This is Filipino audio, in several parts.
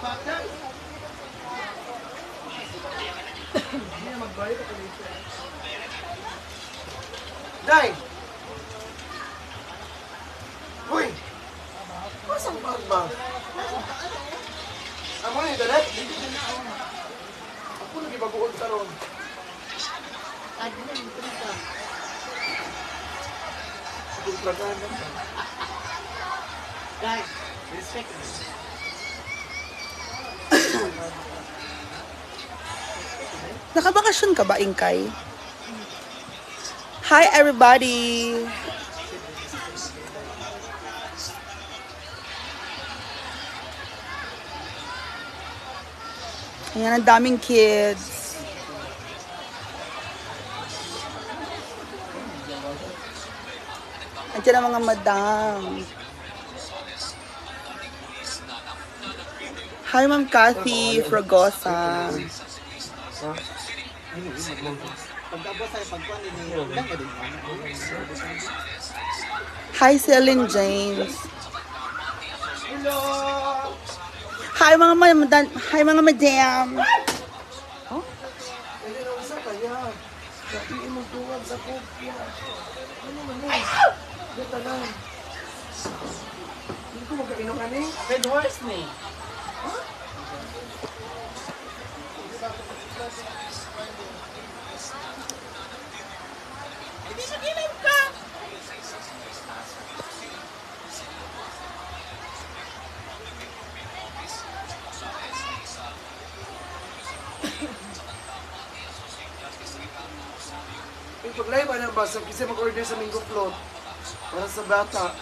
Day! Uy! Masang ba? Amo ni dalat? Ako lagi baguon karon. Guys, respect. Nakabakasyon ka ba, Ingkay? Hi, everybody! Ayan, ang daming kids. Andiyan ang mga madam. Hi, Ma'am Cathy Fragosa. Pagkabot tayo pagkuhan ni lang ka din. Hi, Celine James. Hello! Hi, mga madam. Hi, mga madam. Hindi na usa kaya. Sabi mo tuwag sa kopya. Ano man eh? Dito lang. Hindi ko magkainom ani. Red horse ni. Hindi sa gilid ka. Pag-live ba na ba? Kasi mag-order sa Mingo Float. Para sa bata.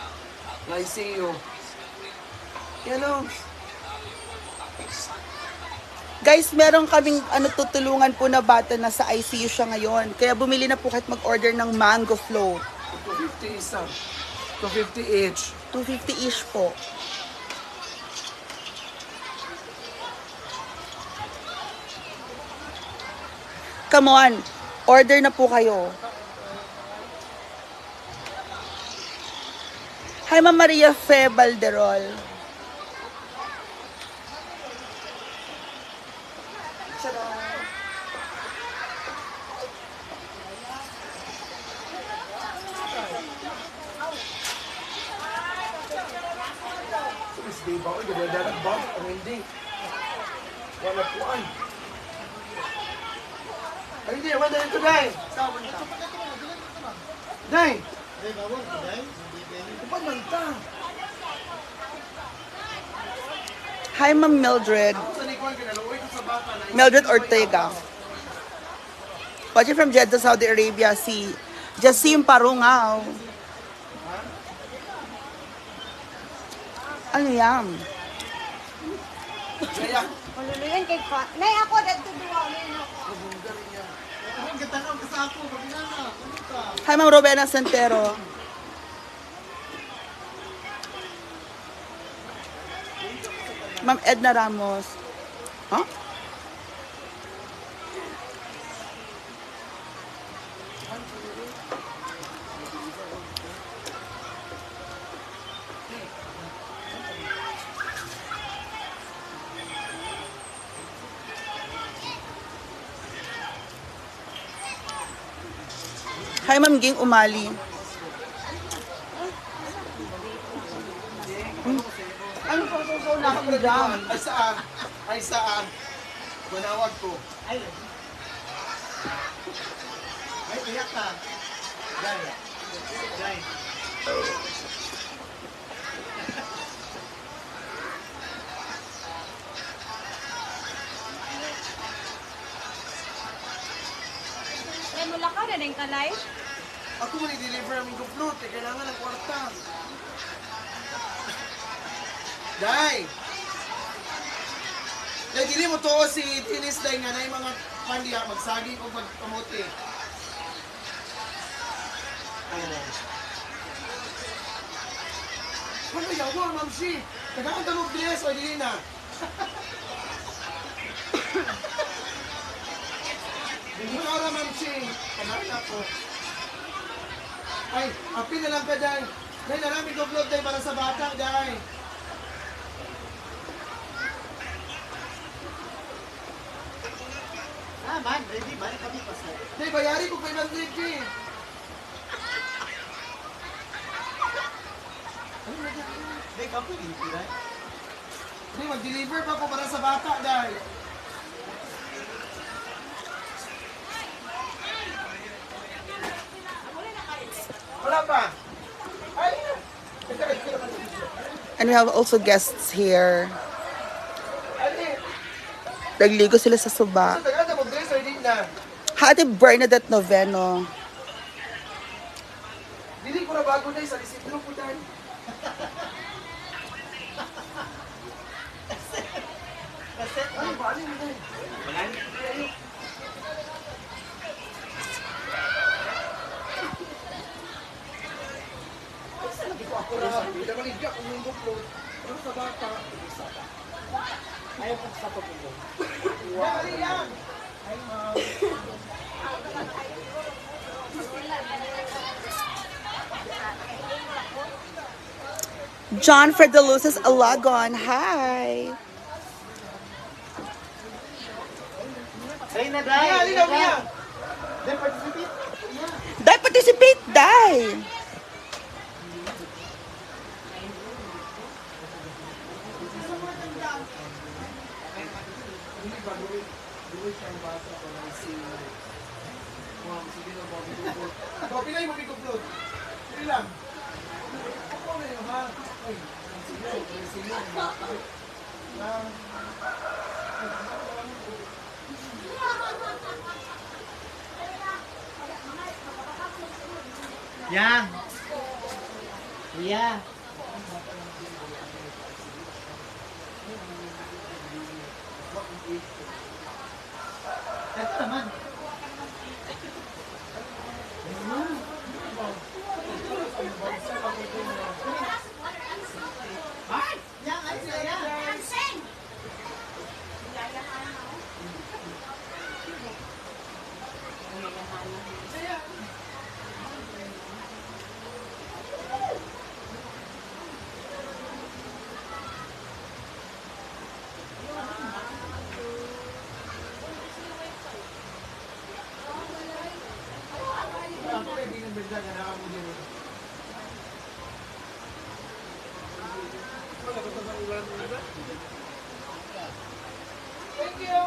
Na ICU. Yan o. Guys, meron kaming tutulungan po na bata na sa ICU siya ngayon. Kaya bumili na po kahit mag-order ng mango float. 250 isa. 250 each. 250 each po. Come on, order na po kayo. Hi, Ma'am Maria Fe Balderol. Di ba? Uy, gagadalag ba? Ang hindi. Wala po ay. Ay, hindi. Wala ito, Day. Saan ka? Day! Kapag man ta. Hi, Ma'am Mildred. Ako sa likuan ka na. Uy, ko sa bata na. Mildred Ortega. Watching from Jeddah, Saudi Arabia, si Jasim Parungaw. Ano yan? Kaya. Maluluyan kay pa. Nay ako dito duwa na ako. Kabungga rin yan. Ang katanaw ka sa ako, maginana. Ano ka? Hi, Ma'am Robena Santero. Ma'am Edna Ramos. Huh? Hi, Ma'am Ging Umali. Ano po so na ako dyan? Ay saan? Ay saan? Manawag ko. Ay, tiyak ka. Dai. Dai. Ay mula ka na din ka live. Ako mo ni-deliver ang Mingo Float. Kailangan ng kwarta. Day! Day, dili mo to si Tinis Day nga na yung mga pandiya magsaging o magkamuti. Ano yawa, Ma'am Shi? Tagaan ka mo bilis o dili na? Hindi ka ora, Ma'am Shi. Tagaan ako. Ay, apil na lang ka, Day. Day, naraming ko vlog, Day, para sa bata, Day. naman. Ready, balik kami pa sir. Hindi, bayari ko 500 eh. Hindi, kapo yung tira. Hindi, mag-deliver pa ako para sa bata, dahil. Wala pa. Ay, And we have also guests here. ali. Nagligo sila sa suba. Sa tagal na mag-dress, or hindi na. Ate Bernadette Noveno. Dili ko na bago na sa lisitro po dahil. Ano ba? Ano yun dahil? Ako na, hindi na maligya kung yung buklo. Ano sa bata? Ayaw ko sa pagkulo. Dali yan! Ay, ma'am. John Fredeluces Alagon. Hi. Ay, na Mia, halika, Mia! Then participate. Dai participate, dai. Hindi ba, duwi siya ang bata ko na si... Ma'am, sige na, Bobby. Bobby na yung mag-i-upload. Sige lang. Ako na yun, ha? Ay, sige. Yang. Iya. Ito naman. Ay! Yang, ay sila yan. Ako na din ang benda na nakamundi rin. Thank you!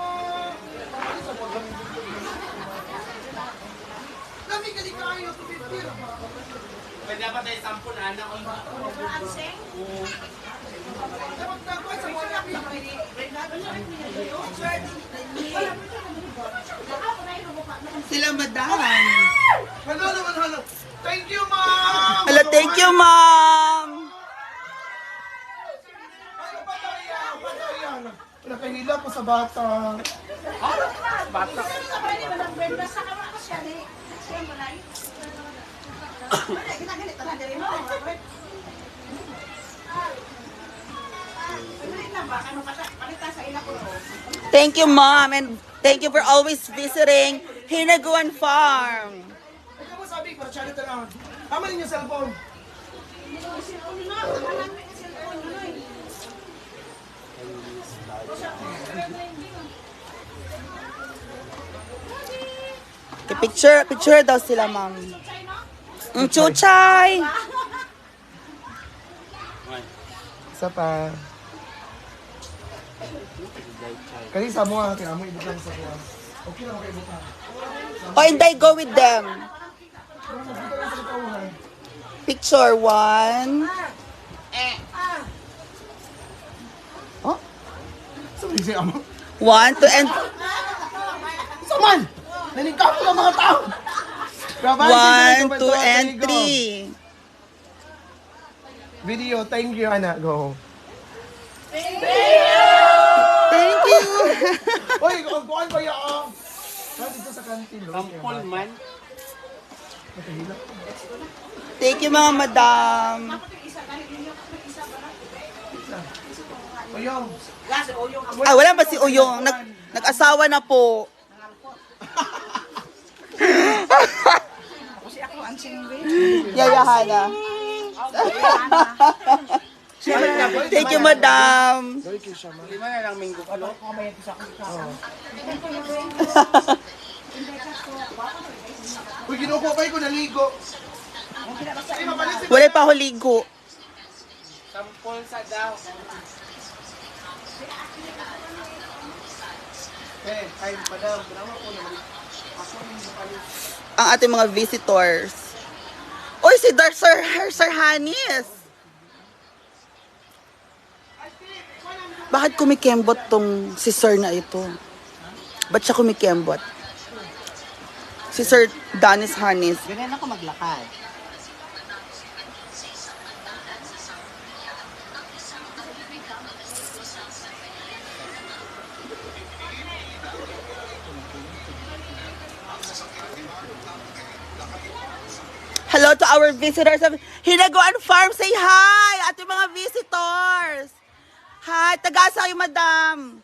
Kami kali kayo, tupipir. Pwede dapat tayo 10 na anak ko. Dapat dapat sa mga Sila madam. Hello naman, hello. Thank you, ma'am! Hello, thank you, ma'am. Ano ba yan? Nakahila ko sa bata. Thank you, mom, and thank you for always visiting Hinaguan Farm. Ikaw mo sabi, para channel lang. Tama rin yung cellphone. Picture daw sila, ma'am. Chuchay! Isa pa. Kasi sa mo nga, kaya mo ibutang sa kuha. Okay lang kayo ibutang. Oh, and I go with them. Pero nagbutang lang sa katauhan. Picture 1. Oh, Sabi siya mo. 1, 2, and Saman! Nanikaw ko ng mga tao! 1, 2, and 3. Video, thank you, anak. Go. Thank you. Uy, kuhan pa yung... Dito sa kantin. Kampol man. Nakahila. Thank you, mga madam. Uyong. Ah, wala ba si Uyong? Nag-asawa na po. Yayahana. Thank you, madam. Lima na lang minggo. Ano? Uy, kinukupay ko, naligo. Ay, mapalit si Wala pa ako ligo. Sampol sa daw. Kain pa daw. Drama ko naman. Ako yung mapalit. Ang ating mga visitors. Uy, si Sir Hanis. Bakit kumikembot tong si Sir na ito? Ba't siya kumikembot? Si Sir Danis Hanis. Ganyan ako maglakad. Hello to our visitors of Hinaguan Farm. Say hi, ating mga visitors. Hi, taga-asa kayo, madam.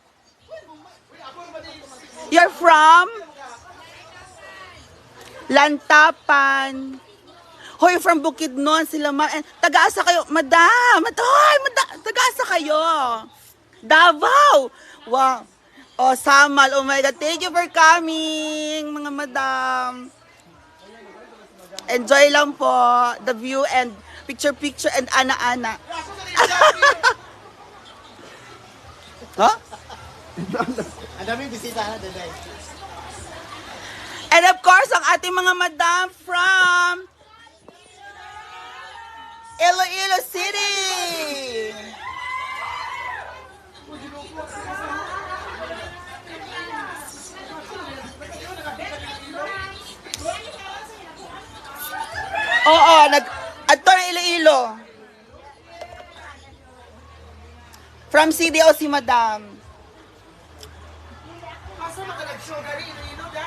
You're from? Lantapan. Hoy, from Bukidnon, sila taga-asa kayo, madam. Taga-asa kayo. Davao. Wow. Oh, Samal. Oh my God. Thank you for coming, mga madam. Enjoy lang po the view and picture and ana-ana. Huh? Ang daming bisita na today. And of course, ang ating mga madam from Iloilo City. Oo, adto na Iloilo. From CDO si madam. Asa na ka nag-show gari, ino da?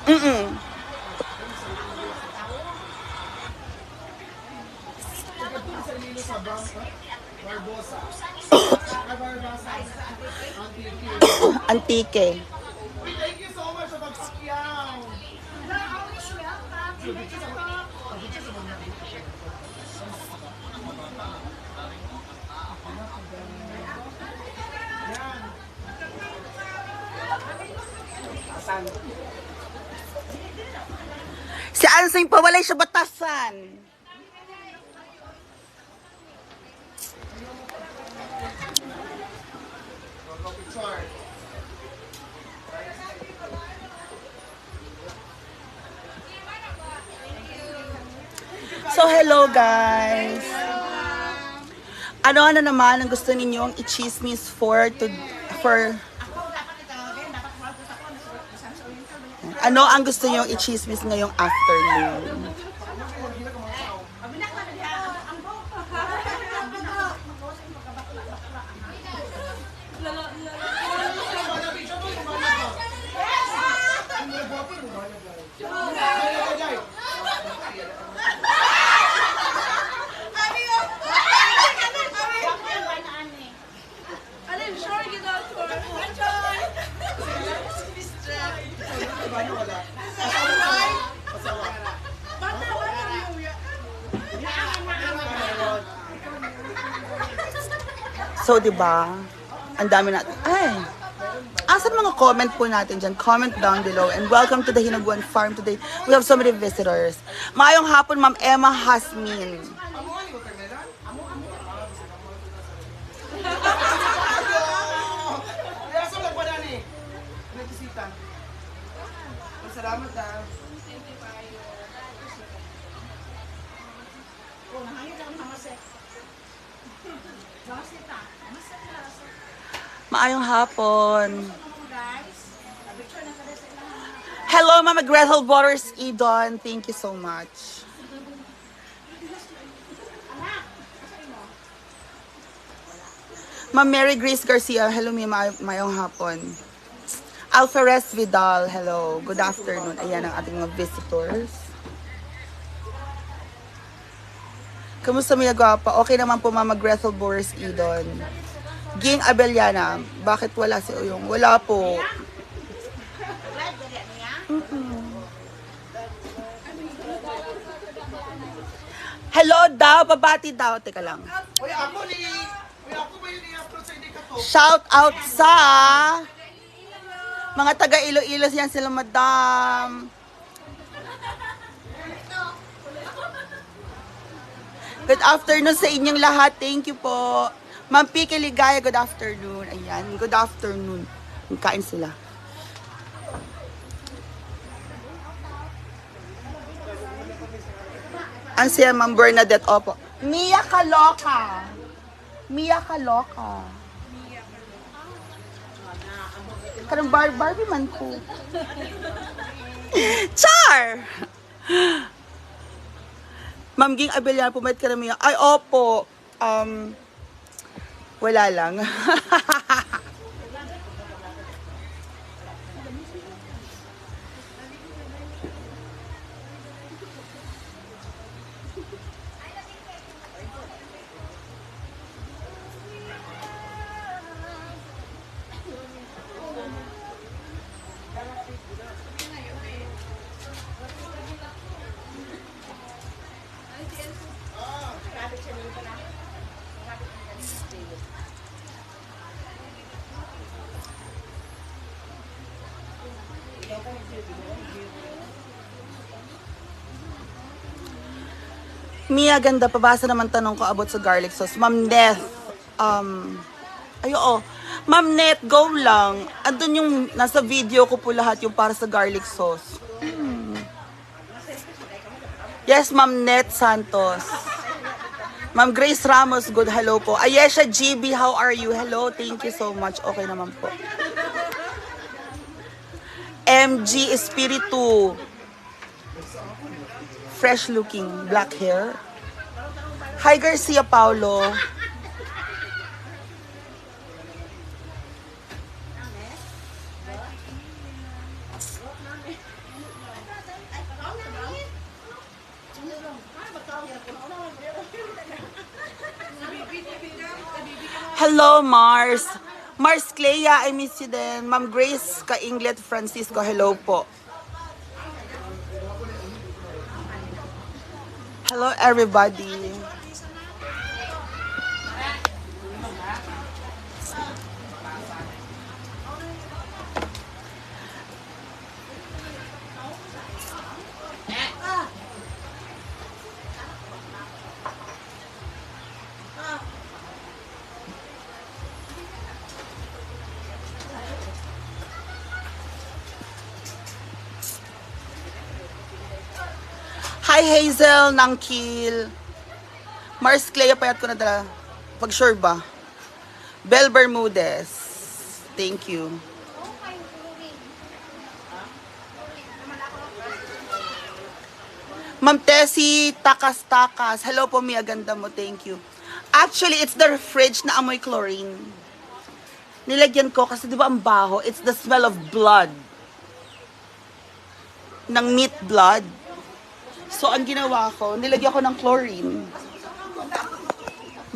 Mm-mm. Pagkatulog sa Ililo sa Bangka, Barbosa. Barbosa. Antique. Uy, thank you so much sa pagpakyaw. Si Ansing pa walay siya batasan. So hello guys. Ano na naman ang gusto ninyong i-chismis for ano ang gusto niyo i-chismis ngayong afternoon? So, di ba? Ang dami natin. Ay! Asan mga comment po natin dyan? Comment down below. And welcome to the Hinaguan Farm today. We have so many visitors. Maayong hapon, Ma'am Emma Hasmin. Kaya sa lang pa na ni. Nagsisita. Salamat ah. Maayong hapon. Hello, Mama Gretel Borders Edon. Thank you so much. Ma'am Mary Grace Garcia. Hello, maayong hapon. Alferez Vidal. Hello. Good afternoon. Ayan ang ating mga visitors. Kamusta mga gwapa? Okay naman po, Mama Gretel Borders Edon. Ging Abeliana, bakit wala si Uyong? Wala po. Hello daw, babati daw. Teka lang. Uy, ako ba yun i-upload sa indikator? Shout out sa mga taga Iloilo yan sila, madam. Good afternoon sa inyong lahat. Thank you po. Ma'am Piki Ligaya, good afternoon. Ayan, good afternoon. Kain sila. Ang siya, Ma'am Bernadette, opo. Mia Kaloka. Mia Kaloka. Karang Barbie man ko. Char! Ma'am Ging Abellan, pumayat ka na Mia. Ay, opo. Wala lang. Mia, ganda. Pabasa naman tanong ko about sa garlic sauce. Ma'am Neth. Ma'am Neth, go lang. Andun yung nasa video ko po lahat yung para sa garlic sauce. Yes, Ma'am Neth Santos. Ma'am Grace Ramos, good hello po. Ayesha GB, how are you? Hello, thank you so much. Okay naman po. MG Espiritu. Fresh looking, black hair. Hi, Garcia Paulo. Hello, Mars. Mars Clea, I miss you din. Ma'am Grace Kainglet Francisco, hello po. Hello, everybody. Hi, Hazel, Nangkil. Mars Clea, payat ko na dala. Pag sure ba? Bel Bermudez. Thank you. Ma'am Tessie, takas-takas. Hello po, Mia, ganda mo. Thank you. Actually, it's the fridge na amoy chlorine. Nilagyan ko kasi di ba ang baho? It's the smell of blood. Ng meat blood. So, ang ginawa ko, nilagyan ko ng chlorine.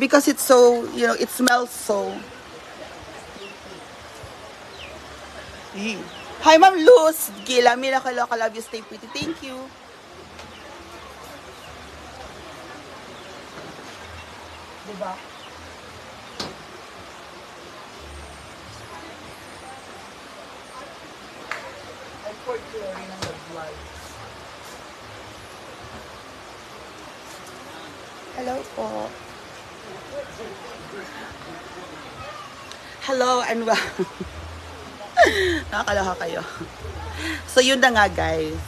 Because it's so, it smells so. Hi, Ma'am Luz. Gila, Miracle, I love you, stay pretty. Thank you. Diba? I poured chlorine on the blood. Hello po. Hello and welcome. Nakakaloka kayo. So yun na nga, guys.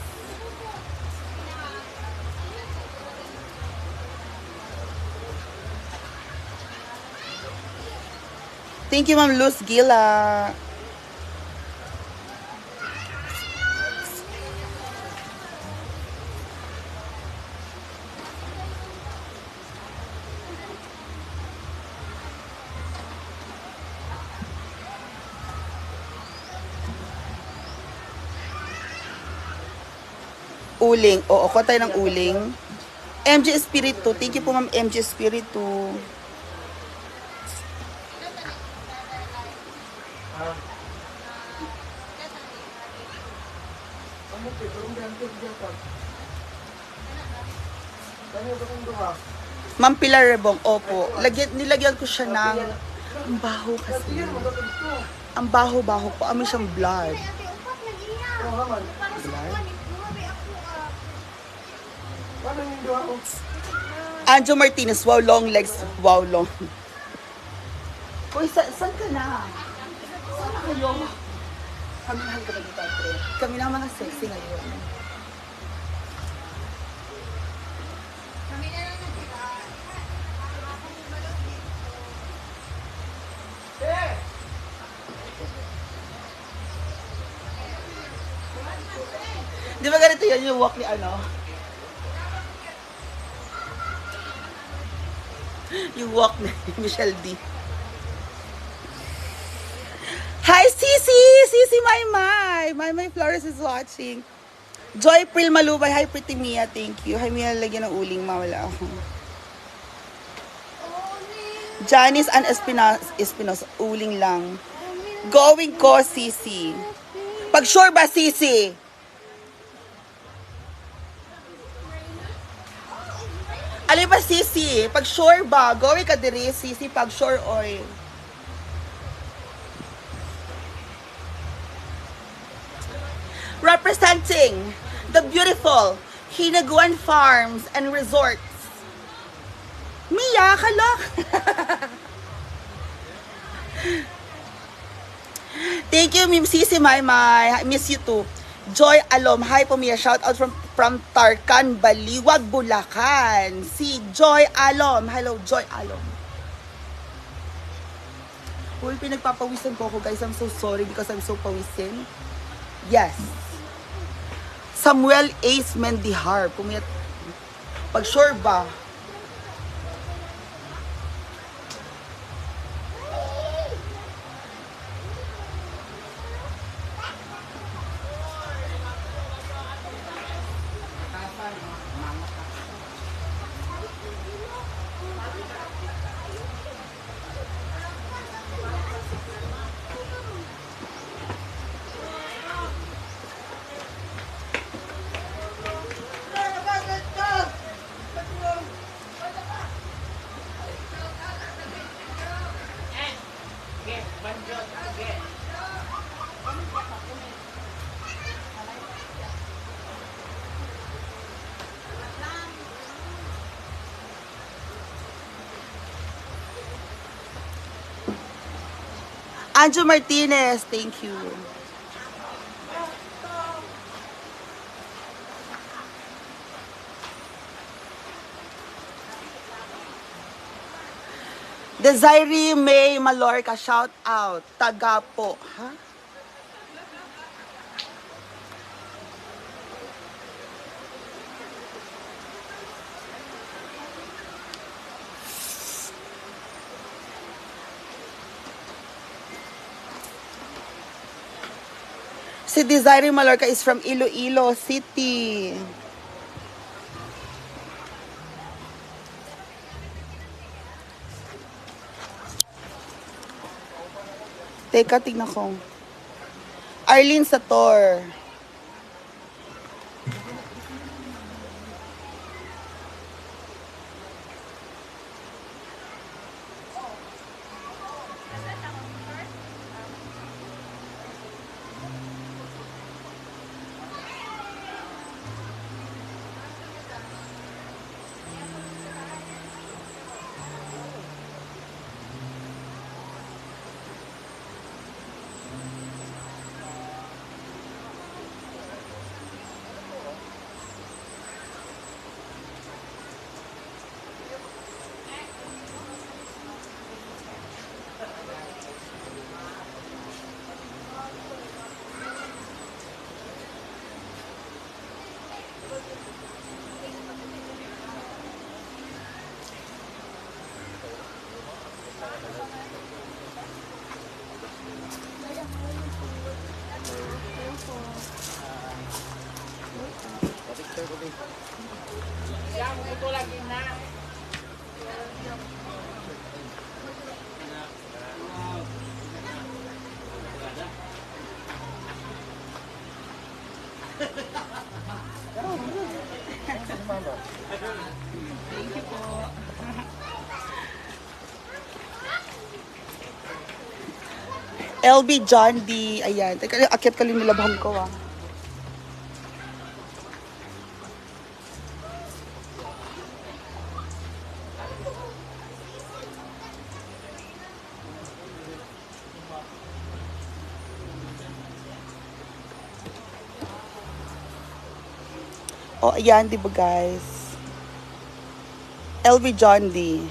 Thank you, Ma'am Luz Gila. Uling. Oo, kuha tayo ng uling. MG Espiritu. Thank you po, Ma'am MG Espiritu. Kanya ba kung duha? Ma'am Pilar Rebong, opo. Nilagyan ko siya ng... Ang baho kasi. Yan, magkakabit ko. Ang baho-baho po. Amoy siyang blood. Ate, upat lagi na. Oo, haman. Para sa Blood? kuwan, bumabi ako Paano yung duha ko? Anjo Martinez, wow, long legs. Wow, long. Uy, saan ka na? Saan na kayo? Kami na ka dito, Ate. Kami na mga sexy ngayon. Kami na lang nagkita. Di ba ganito yan yung walk ni ano? Yung walk ni Michelle D. Hi, Sisi! Sisi Maymay! Maymay Flores is watching. Joy Pril Malubay. Hi, Pretty Mia. Thank you. Hi, Mia. Lagyan ng uling. Mawala ako. Janice and Espinosa. Uling lang. Going ko, Sisi. Pag sure ba, Sisi? Alin ba, Sisi? Pag sure ba? Going ka diri, Sisi. Pag sure, oy. Representing the beautiful Hinaguan Farms and Resorts. Mia, kalok! Thank you, Mim Sisi Maymay. I miss you too. Joy Alom. Hi po, Mia. Shout out from Tarkan, Baliwag, Bulacan. Si Joy Alom. Hello, Joy Alom. Uy, pinagpapawisan po ako, guys. I'm so sorry because I'm so pawisin. Yes. Samuel Ace Mendihar. Pumiyat. Pag sure ba? Anjo Martinez, thank you. Desiree May Malorca, shout out. Taga po. Ha? Si Desiree Malorca is from Iloilo City. Teka, tignan ko. Arlene Sator. Thank you po. LB John D. Ayan. Teka, akit ka rin nilabhan ko ah. Oh, ayan, di ba guys? LV John D.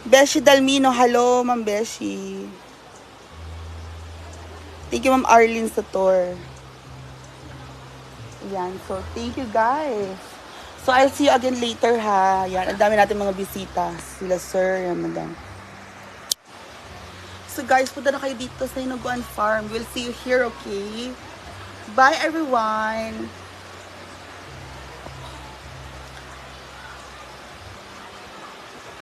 Beshi Dalmino, hello, Ma'am Beshi. Thank you, Ma'am Arlene Sator. Ayan, so thank you guys. So I'll see you again later ha. Ayan, ang dami natin mga bisita. Sila sir, yan, madam. So guys, punta na kayo dito sa Hinoguan Farm. We'll see you here, okay? Bye everyone.